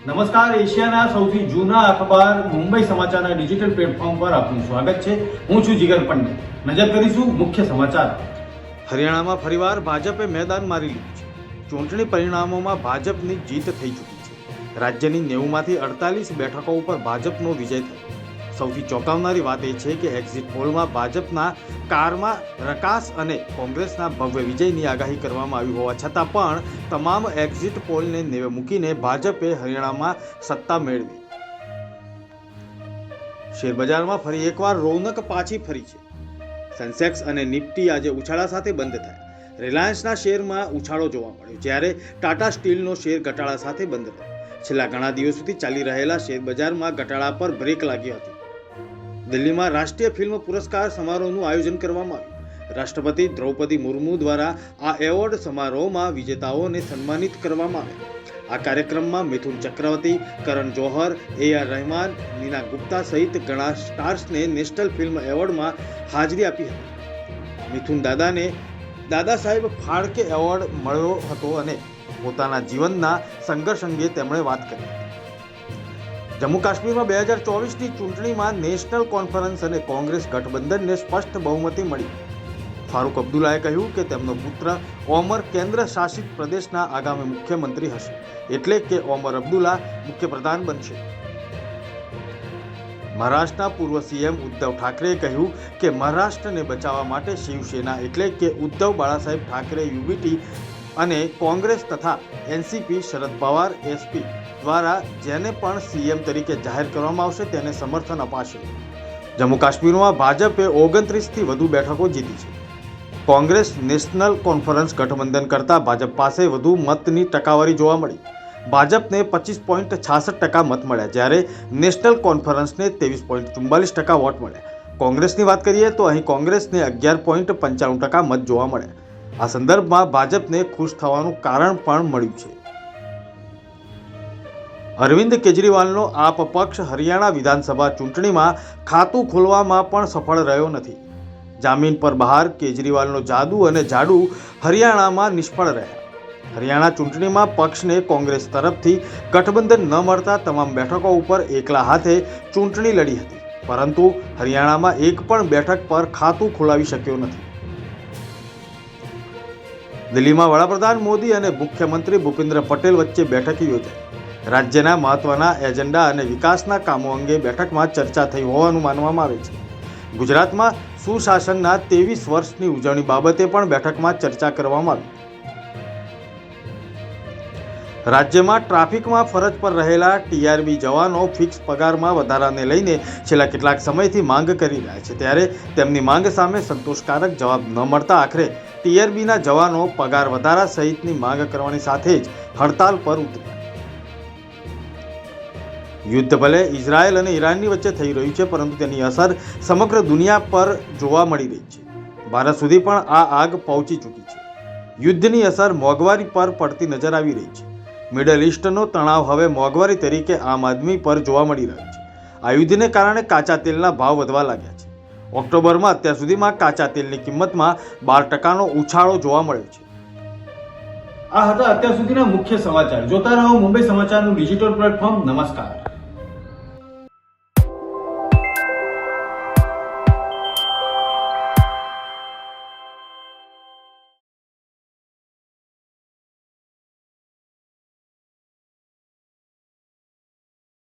નમસ્કાર, એશિયાના સૌથી જૂના અખબાર મુંબઈ સમાચારના ડિજિટલ પ્લેટફોર્મ પર આપનું સ્વાગત છે. હું છું જીગર પંડ્યા. નજર કરીશું મુખ્ય સમાચાર. હરિયાણામાં ફરીવાર ભાજપે મેદાન મારી લીધું છે. ચૂંટણી પરિણામોમાં ભાજપની જીત થઈ ચૂકી છે. રાજ્યની 90માંથી 48 બેઠકો ઉપર ભાજપનો વિજય થયો. સૌથી ચોંકાવનારી વાત એ છે કે એક્ઝિટ પોલમાં ભાજપના કારમાં રકાસ અને કોંગ્રેસના ભવ્ય વિજયની આગાહી કરવામાં આવી હોવા છતાં પણ તમામ એક્ઝિટ પોલને નેવે મૂકીને ભાજપે હરિયાણામાં સત્તા મેળવી. શેરબજારમાં ફરી એકવાર રોનક પાછી ફરી છે. સેન્સેક્સ અને નિફ્ટી આજે ઉછાળા સાથે બંધ થયા. રિલાયન્સના શેરમાં ઉછાળો જોવા મળ્યો, જ્યારે ટાટા સ્ટીલનો શેર ઘટાડા સાથે બંધ થયો. છેલ્લા ઘણા દિવસોથી ચાલી રહેલા શેરબજારમાં ઘટાડા પર બ્રેક લાગી હતી. દિલ્હીમાં રાષ્ટ્રીય ફિલ્મ પુરસ્કાર સમારોહનું આયોજન કરવામાં આવ્યું. રાષ્ટ્રપતિ દ્રૌપદી મુર્મુ દ્વારા આ એવોર્ડ સમારોહમાં વિજેતાઓને સન્માનિત કરવામાં આવ્યા. આ કાર્યક્રમમાં મિથુન ચક્રવર્તી, કરણ જોહર, AR રહેમાન, નીના ગુપ્તા સહિત ઘણા સ્ટાર્સને નેશનલ ફિલ્મ એવોર્ડમાં હાજરી આપી હતી. મિથુન દાદાને દાદા સાહેબ ફાળકે એવોર્ડ મળ્યો હતો અને પોતાના જીવનના સંઘર્ષ અંગે તેમણે વાત કરી. જમ્મુ કાશ્મીરમાં 2024ની ચૂંટણીમાં નેશનલ કોન્ફરન્સ અને કોંગ્રેસ ગઠબંધનને સ્પષ્ટ બહુમતી મળી. ફારૂક અબ્દુલ્લાએ કહ્યું કે તેમનો પુત્ર ઓમર કેન્દ્ર શાસિત પ્રદેશના આગામી મુખ્યમંત્રી હશે, એટલે કે ઓમર અબ્દુલ્લા મુખ્યપ્રધાન બનશે. મહારાષ્ટ્રના પૂર્વ CM ઉદ્ધવ ઠાકરેએ કહ્યું કે મહારાષ્ટ્રને બચાવવા માટે શિવસેના એટલે કે ઉદ્ધવ બાળાસાહેબ ઠાકરે UBT અને કોંગ્રેસ તથા NCP શરદ પવાર SP દ્વારા જેને પણ CM તરીકે જાહેર કરવામાં આવશે તેને સમર્થન અપાશે. જમ્મુ કાશ્મીરમાં ભાજપે 29થી વધુ બેઠકો જીતી છે. કોંગ્રેસ નેશનલ કોન્ફરન્સ ગઠબંધન કરતાં ભાજપ પાસે વધુ મતની ટકાવારી જોવા મળી. ભાજપને 25.66% મત મળ્યા, જ્યારે નેશનલ કોન્ફરન્સને 23.44% વોટ મળ્યા. કોંગ્રેસની વાત કરીએ તો અહીં કોંગ્રેસને 11.95% મત જોવા મળ્યા. આ સંદર્ભમાં ભાજપને ખુશ થવાનું કારણ પણ મળ્યું છે. અરવિંદ કેજરીવાલનો આપ પક્ષ હરિયાણા વિધાનસભા ચૂંટણીમાં ખાતું ખોલવામાં પણ સફળ રહ્યો નથી. જામીન પર બહાર કેજરીવાલનો જાદુ અને જાડુ હરિયાણામાં નિષ્ફળ રહ્યા. હરિયાણા ચૂંટણીમાં પક્ષને કોંગ્રેસ તરફથી ગઠબંધન ન મળતા તમામ બેઠકો ઉપર એકલા હાથે ચૂંટણી લડી હતી, પરંતુ હરિયાણામાં એક પણ બેઠક પર ખાતું ખોલાવી શક્યો નથી. દિલ્હીમાં વડાપ્રધાન મોદી અને મુખ્યમંત્રી ભૂપેન્દ્ર પટેલ વચ્ચે બેઠક યોજાઈ. રાજ્યના મહત્વના એજન્ડા અને વિકાસના કામો અંગે બેઠકમાં ચર્ચા થઈ હોવાનું માનવામાં આવે છે. ગુજરાતમાં સુશાસનના 23 વર્ષની ઉજવણી બાબતે પણ બેઠકમાં ચર્ચા કરવામાં આવી. રાજ્યમાં ટ્રાફિકમાં ફરજ પર રહેલા TRB જવાનો ફિક્સ પગારમાં વધારાને લઈને છેલ્લા કેટલાક સમયથી માંગ કરી રહ્યા છે, ત્યારે તેમની માંગ સામે સંતોષકારક જવાબ ન મળતા આખરે TRBના જવાનો પગાર વધારા સહિતની માંગ કરવાની સાથે જ હડતાલ પર ઉતર્યા. યુદ્ધ ભલે ઇઝરાયલ અને ઈરાનની વચ્ચે થઈ રહ્યું છે, પરંતુ તેની અસર સમગ્ર દુનિયા પર જોવા મળી રહી છે. ભારત સુધી પણ આ આગ પહોંચી ચૂકી છે. યુદ્ધની અસર મોંઘવારી પર પડતી નજર આવી રહી છે. મિડલ ઇસ્ટનો તણાવ હવે મોંઘવારી તરીકે આમ આદમી પર જોવા મળી રહ્યો છે. આ યુદ્ધને કારણે કાચા તેલના ભાવ વધવા લાગ્યા છે. ઓક્ટોબરમાં અત્યાર સુધીમાં કાચા તેલની કિંમતમાં 12%નો ઉછાળો જોવા મળ્યો છે. આ હતા અત્યાર સુધીના મુખ્ય સમાચાર. જોતા રહો મુંબઈ સમાચારનું ડિજિટલ પ્લેટફોર્મ. નમસ્કાર.